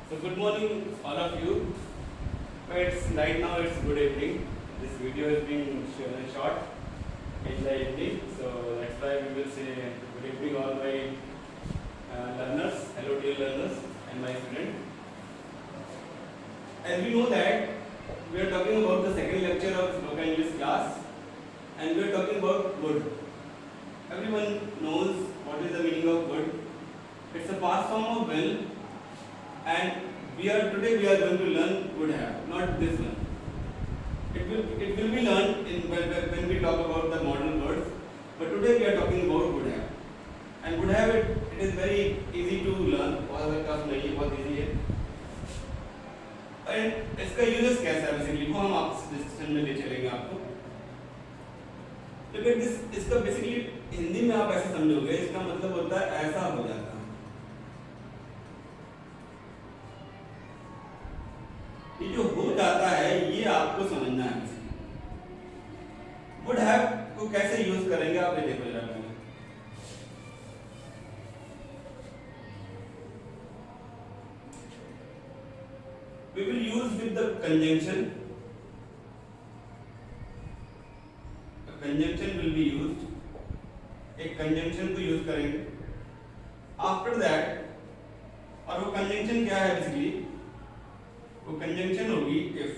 So good morning all of you. It's right now it's good evening. This video is being short in the evening, so that's why we will say good evening all my learners. Hello dear learners and my student. As we know that we are talking about the second lecture of spoken English class, and we are talking about would. Everyone knows what is the meaning of would. It's a past form of will, and today we are going to learn would have, not this one. It will be learned when we talk about the modern words, but today we are talking about would have. And would have it is very easy to learn, बहुत tough नहीं है, बहुत easy है. And इसका uses कैसा है basically वो हम आपसे डिस्कशन में ले चलेंगे आपको. लेकिन इसका बेसिकली हिंदी में आप ऐसे समझोगे, इसका मतलब होता है ऐसा हो जाता है. ये जो हो जाता है ये आपको समझना है. वुड हैव को कैसे यूज करेंगे आप ये देखो जरा. We will use with the conjunction. A conjunction will be used. एक conjunction को use करेंगे. After that, और वो conjunction क्या है basically? वो conjunction होगी if.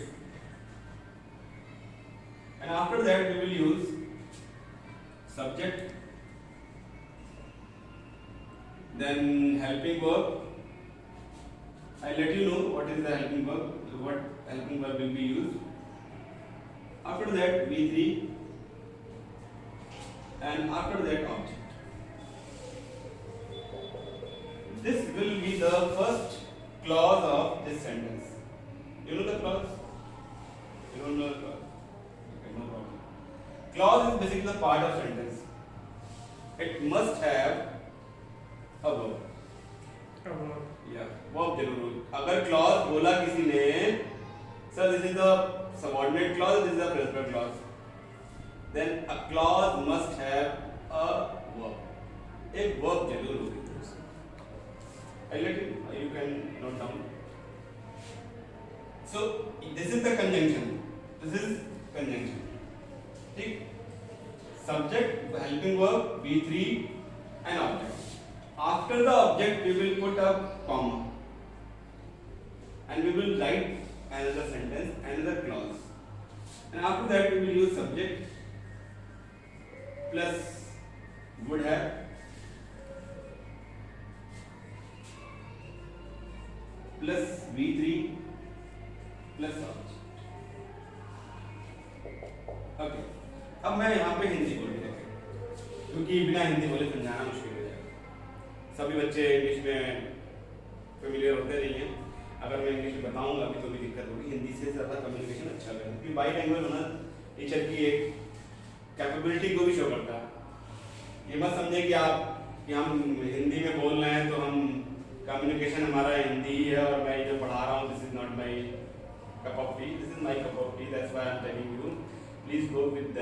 And after that we will use subject, then helping verb. I'll let you know what is the helping verb, what helping verb will be used. After that V3, and after that object. This will be the first clause of this sentence. You know the clause? You don't know the clause? Okay, no problem. Clause is basically the part of sentence. It must have a verb. Verb जरूर. अगर clause बोला किसी ने sir this is the subordinate clause, this is the principal clause, then a clause must have a verb. एक verb जरूर होगी. I let you can note down. So this is the conjunction. This is conjunction. ठीक. Subject, helping verb, V3 and object. After the object we will put a comma and we will write another sentence, another clause, and after that we will use subject plus would have plus V3 plus object. Okay. अब मैं यहाँ पे हिंदी बोल रहा हूँ क्योंकि बिना हिंदी बोले समझाना मुश्किल है. सभी बच्चे इंग्लिश में फेमिलियर होते नहीं हैं. अगर मैं इंग्लिश में बताऊंगा अभी तो भी दिक्कत होगी. हिंदी से ज़्यादा कम्युनिकेशन अच्छा करें क्योंकि बाई लैंग्वेज होना टीचर की एक कैपेबिलिटी को भी शो करता है. ये मत समझे कि हम हिंदी में बोल रहे हैं तो हम कम्युनिकेशन हमारा हिंदी ही है और मैं जो पढ़ा रहा हूँ this is not my cup of T. This is my cup of T. That's why I am telling you please go with the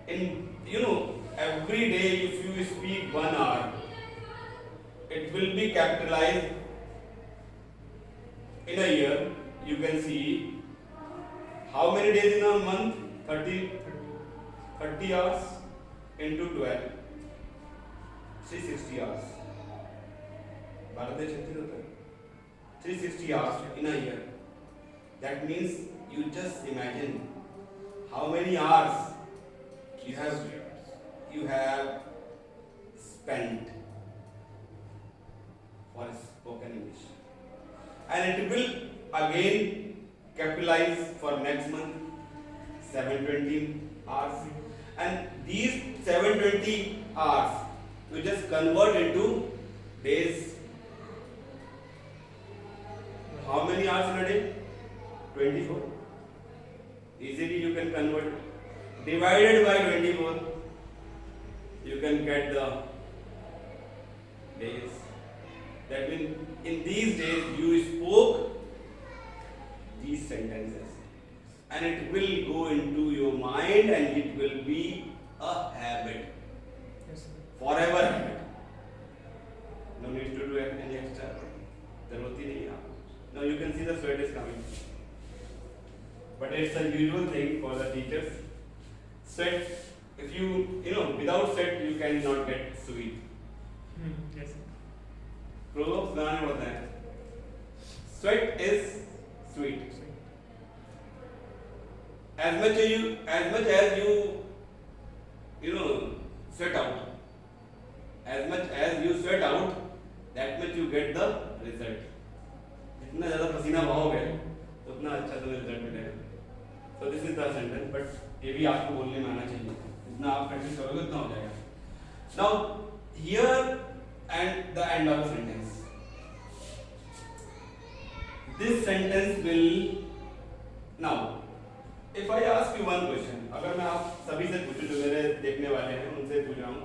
in every day if you speak 1 hour it will be capitalized in a year. You can see how many days in a month. 30 hours into 12, 360 hours. 360 hours in a year. That means you just imagine how many hours you have spent for spoken English, and it will again capitalize for next month 720 hours, and these 720 hours you just convert into days. How many hours in a day? 24. Easily you can convert. Divided by 24 you can get the days. That means in these days you spoke these sentences and it will go into your mind and it will be a habit. Yes, forever habit. No need to do any extra. जरूरत ही नहीं है आपको. Now you can see the sweat is coming. But it's a usual thing for the teachers. Sweat, if you without sweat you cannot get sweet. Yes. Proverbs गाने पढ़ते हैं. Sweat is sweet. As much as you sweat out, as much as you sweat out, that much you get the result. जितना ज़्यादा पसीना बहाओगे उतना अच्छा तुम्हें result मिलेगा. So this is the sentence, but ये भी आपको बोलने में आना चाहिए. जितना आप प्रैक्टिस करोगे उतना हो जाएगा. Now here and the end of the sentence. This sentence will now. If I ask you one question, अगर मैं आप सभी से पूछूं जो मेरे देखने वाले हैं उनसे पूछ रहा हूँ.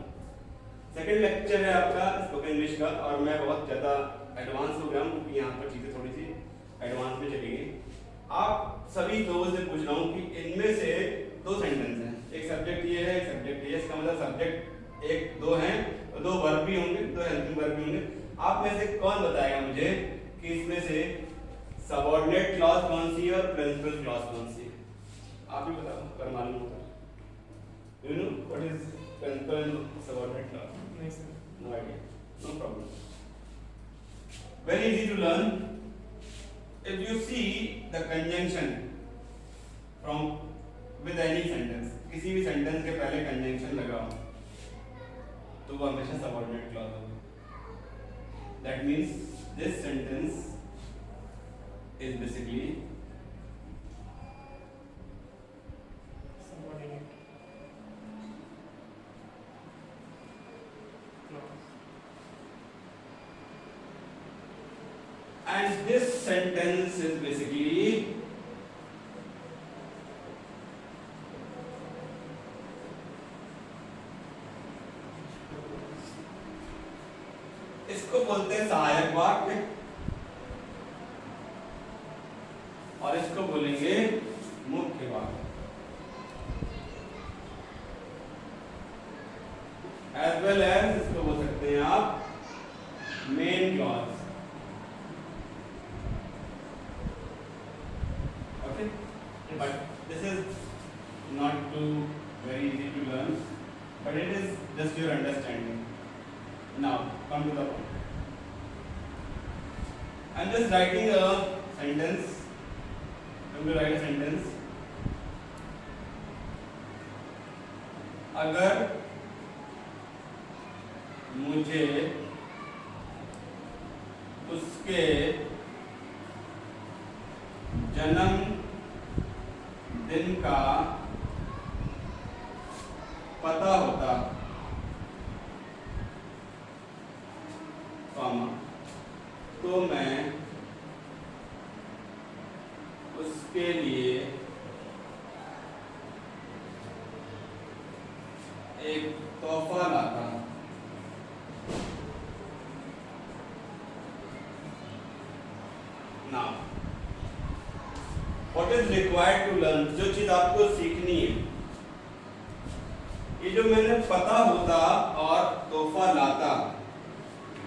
सेकेंड लेक्चर है आपका स्पोकन इंग्लिश का और मैं बहुत ज़्यादा एडवांस हो गया हूँ क्योंकि यहाँ पर चीज़ें थोड़ी सी एडवांस में चली गई. आप सभी लोगों से पूछ रहा हूँ कि इनमें से दो सेंटेंस हैं. एक सब्जेक्ट ये है, एक सब्जेक्ट ये. इसका मतलब सब्जेक्ट एक दो हैं, दो वर्ब भी होंगे, दो हेल्पिंग वर्ब भी होंगे. आप में से कौन बताएगा मुझे कि इसमें से सबऑर्डिनेट क्लॉज कौन सी है और प्रिंसिपल क्लॉज कौन सी है? आप ही बताओ अगर मालूम होगा. You know what is principal and subordinate clause? नहीं sir. No idea. No problem. Very easy to learn. If you see the conjunction from with any sentence, किसी भी sentence के पहले conjunction लगा हो, तो वो हमेशा subordinate clause होगा. That means this sentence is basically Subordinate clause. and this sentence is basically इसको बोलते हैं सहायक वाक्य और इसको बोलेंगे मुख्य वाक्य. एज वेल एज इसको बोल सकते हैं आप main clause. Okay, but this is not too very easy to learn, but it is just your understanding. Now come to the point. I am just writing a sentence. I'm going to write a sentence. अगर मुझे उसके जन्म दिन का पता होता, तो मैं उसके लिए एक तोहफा लाता. Now, what is required to learn? जो चीज आपको सीखनी है, ये जो मैंने पता होता और तोहफा लाता,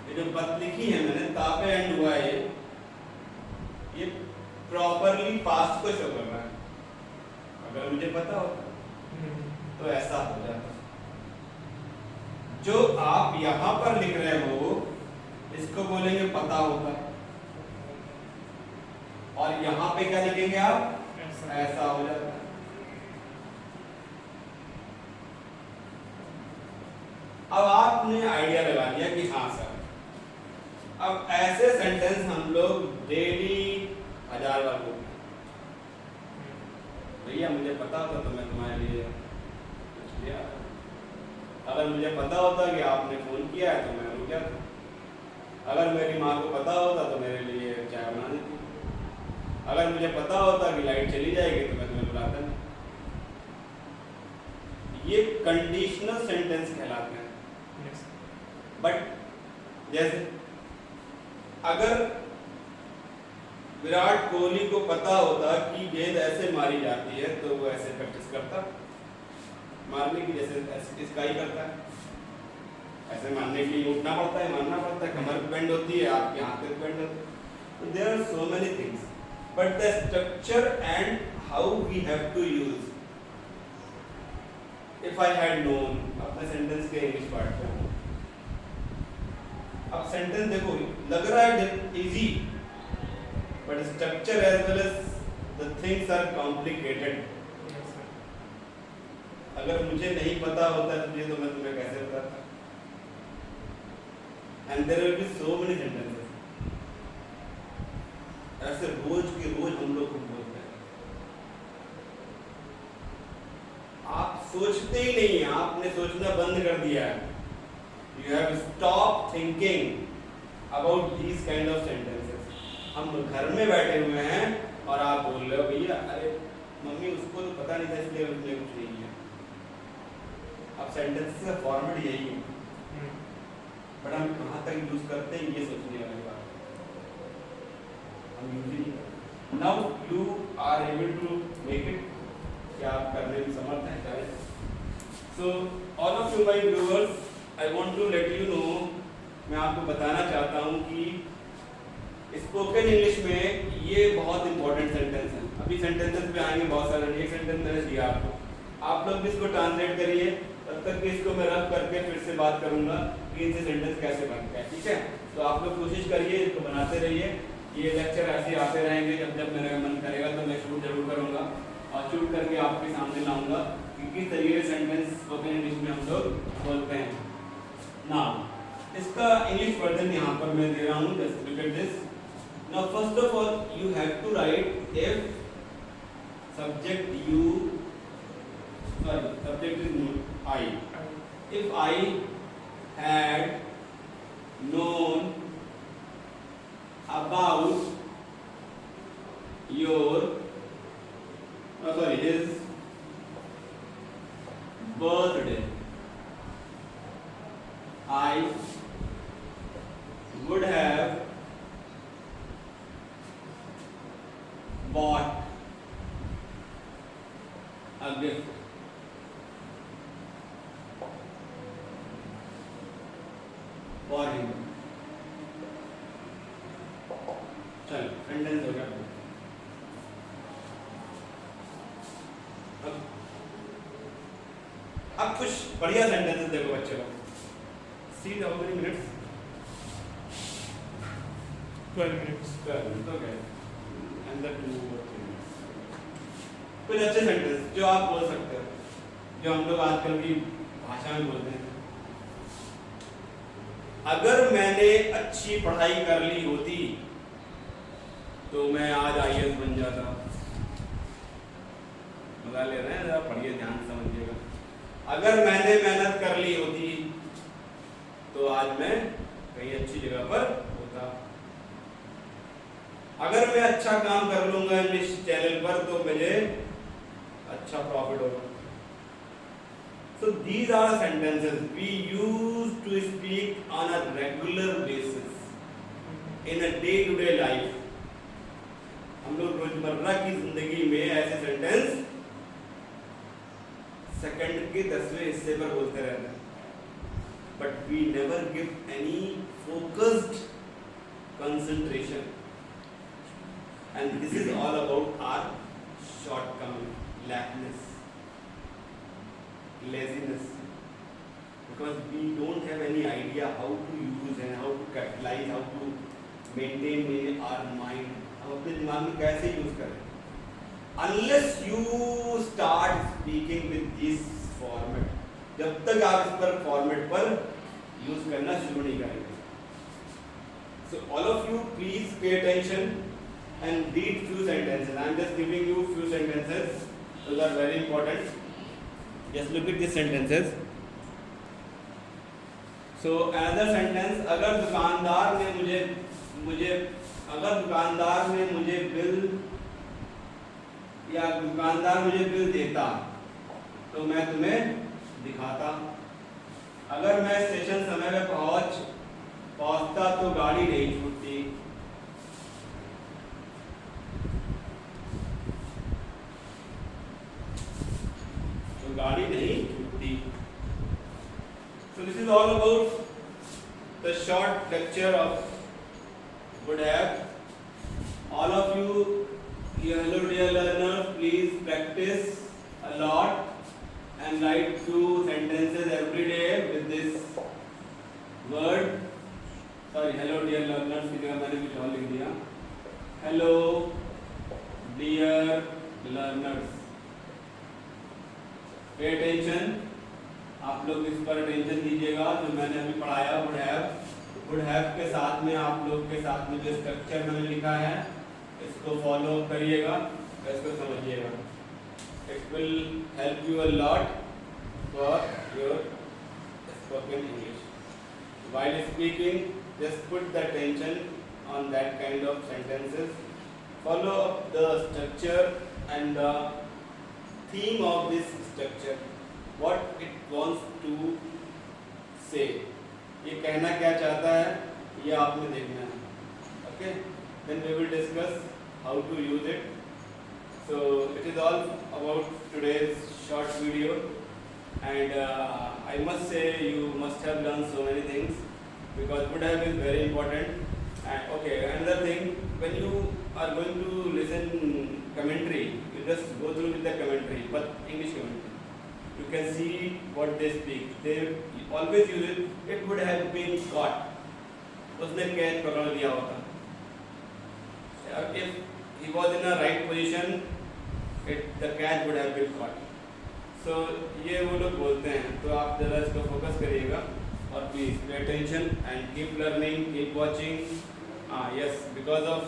ये जो बात लिखी है मैंने, तापे एंड हुआ है, ये प्रॉपरली पास्ट को शो कर रहा है. अगर मुझे पता होता तो ऐसा हो जाता. जो आप यहां पर लिख रहे हो इसको बोलेंगे पता होता, और यहां पे क्या लिखेंगे आप? ऐसा हो जाता. अब आपने आइडिया लगा लिया कि हाँ सर, अब ऐसे सेंटेंस हम लोग डेली 1000 बार बोलते हैं. भैया मुझे पता होता तो मैं तुम्हारे लिए कुछ लिया. अगर मुझे पता होता कि आपने फोन किया है तो मैं रुक जाता. अगर मेरी माँ को पता होता तो मेरे लिए चाय बना देती. अगर मुझे पता होता कि लाइट चली जाएगी तो मैं तुम्हें बुलाता नहीं. ये कंडीशनल सेंटेंस कहलाते हैं. बट जैसे अगर विराट कोहली को पता होता कि गेंद ऐसे मारी जाती है तो वो ऐसे प्रैक्टिस करता मारने की, जैसे इसका ही करता है. ऐसे मारने के लिए उठना पड़ता है, मारना पड़ता है, कमर बेंड होती है, आपके हाथ पे बेंड होती है. तो there are so many things, but the structure and how we have to use. If I had known, अपने सेंटेंस के इंग्लिश पार्ट पे अब सेंटेंस देखो लग रहा है easy, but structure as well as the things are complicated. अगर मुझे नहीं पता होता तुझे तो मैं तुम्हें कैसे बताता. And there will be so many sentences. ऐसे रोज के रोज हम लोग बोलते हैं. आप सोचते ही नहीं हैं, आपने सोचना बंद कर दिया है. You have stopped thinking about these kind of sentences. हम घर में बैठे हुए हैं और आप बोल रहे हो भैया अरे मम्मी उसको तो पता नहीं था इसलिए उसने कुछ नहीं किया. अब सेंटेंसेस का फॉर्मेट यही है, बट हम कहाँ तक यूज करते हैं ये सोचने वाली बात है. हम यूज ही नहीं करते. Now you are able to make it. क्या आप करने में समर्थ हैं? करें. So all of you my viewers, I want to let you know, मैं आपको बताना चाहता हूँ कि स्पोकन इंग्लिश में ये बहुत इंपॉर्टेंट सेंटेंस है. अभी सेंटेंसेस पे आएंगे बहुत सारे. एक सेंटेंस मैंने दिया आपको, आप लोग भी इसको ट्रांसलेट करिए. तब तक कि इसको मैं रफ करके फिर से बात करूंगा कि इनसे सेंटेंस कैसे बनते हैं. ठीक है, तो आप लोग कोशिश करिए, इसको बनाते रहिए. ये लेक्चर ऐसे आते रहेंगे. जब जब मेरा मन करेगा तो मैं शूट जरूर करूंगा और शूट करके आपके सामने लाऊंगा कि किस तरीके से सेंटेंस स्पोकन इंग्लिश में हम लोग बोलते हैं. ना इसका इंग्लिश वर्जन यहाँ पर मैं दे रहा हूँ. Just look at this. Now first of all you have to write if subject you subject is I. If I had known about his birthday, I would have bought a gift. For him. चल sentence हो गया. अब कुछ बढ़िया sentences देखो बच्चे लोग. See how many minutes? 12 minutes. 12 minutes. Okay. And the 2 or 3 minutes. कुछ अच्छे सेंटेंस जो आप बोल सकते हो, जो हम लोग आजकल की भाषा में बोलते हैं. अगर मैंने अच्छी पढ़ाई कर ली होती तो मैं आज IAS बन जाता. मजा ले रहे हैं, जरा पढ़िए, ध्यान से समझिएगा. अगर मैंने मेहनत कर ली होती तो आज मैं कहीं अच्छी जगह पर होता. अगर मैं अच्छा काम कर लूंगा इंग्लिश चैनल पर तो मुझे अच्छा प्रॉफिट होगा. So these are sentences we use to speak on a regular basis in a day-to-day life. हम लोग रोजमर्रा की जिंदगी में ऐसे सेंटेंस सेकंड के 10वें हिस्से पर बोलते रहते हैं. But we never give any focused concentration. And this is all about our shortcoming, lackness, laziness, because we don't have any idea how to use and how to capitalize, how to maintain in our mind. हम अपने दिमाग में कैसे use करें. Unless you start speaking with this format, जब तक आप इस पर फॉर्मेट पर यूज करना शुरू नहीं करेंगे. So all of you please pay attention and read few sentences. I am just giving you few sentences. Those are very important. Just look at these sentences. So another sentence, अगर दुकानदार ने मुझे bill या दुकानदार मुझे bill देता तो मैं तुम्हें दिखाता. अगर मैं स्टेशन समय में पहुंचता तो गाड़ी नहीं छूटती. गाड़ी नहीं छूटती. So this is all about the short lecture of would have all of you, hello dear learners, please practice a lot and write few sentences every day with this word. Sorry, hello dear learners की जगह मैंने कुछ और लिख दिया. Hello dear learners. Pay attention. आप लोग इस पर अटेंशन दीजिएगा. जो मैंने अभी पढ़ाया would have के साथ में आप लोग के साथ में जो स्ट्रक्चर मैंने लिखा है इसको फॉलो करिएगा, इसको समझिएगा. It will help you a lot for your spoken English. While speaking, just put the attention on that kind of sentences. Follow the structure and the theme of this structure. What it wants to say. ये कहना क्या चाहता है ये आपने देखना है. Okay? Then we will discuss how to use it. So it is all about today's short video, and I must say you must have learned so many things because would have is very important. And okay, another thing, when you are going to listen commentary, you just go through with the commentary, but English commentary. You can see what they speak. They always use it. It would have been caught. उसने catch पकड़ लिया होता. If he was in a right position, the catch would have been caught. So ये वो लोग बोलते हैं. तो आप जरा इसको फोकस करिएगा और please pay attention and keep learning, keep watching. Yes, because of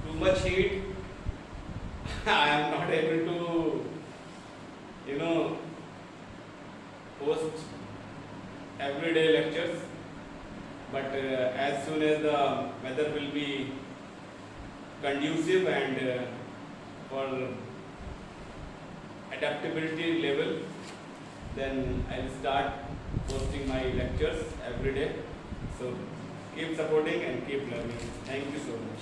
too much heat, I am not able to, host everyday lectures. But as soon as the weather will be conducive and for adaptability level, then I will start posting my lectures every day. So keep supporting and keep learning. Thank you so much.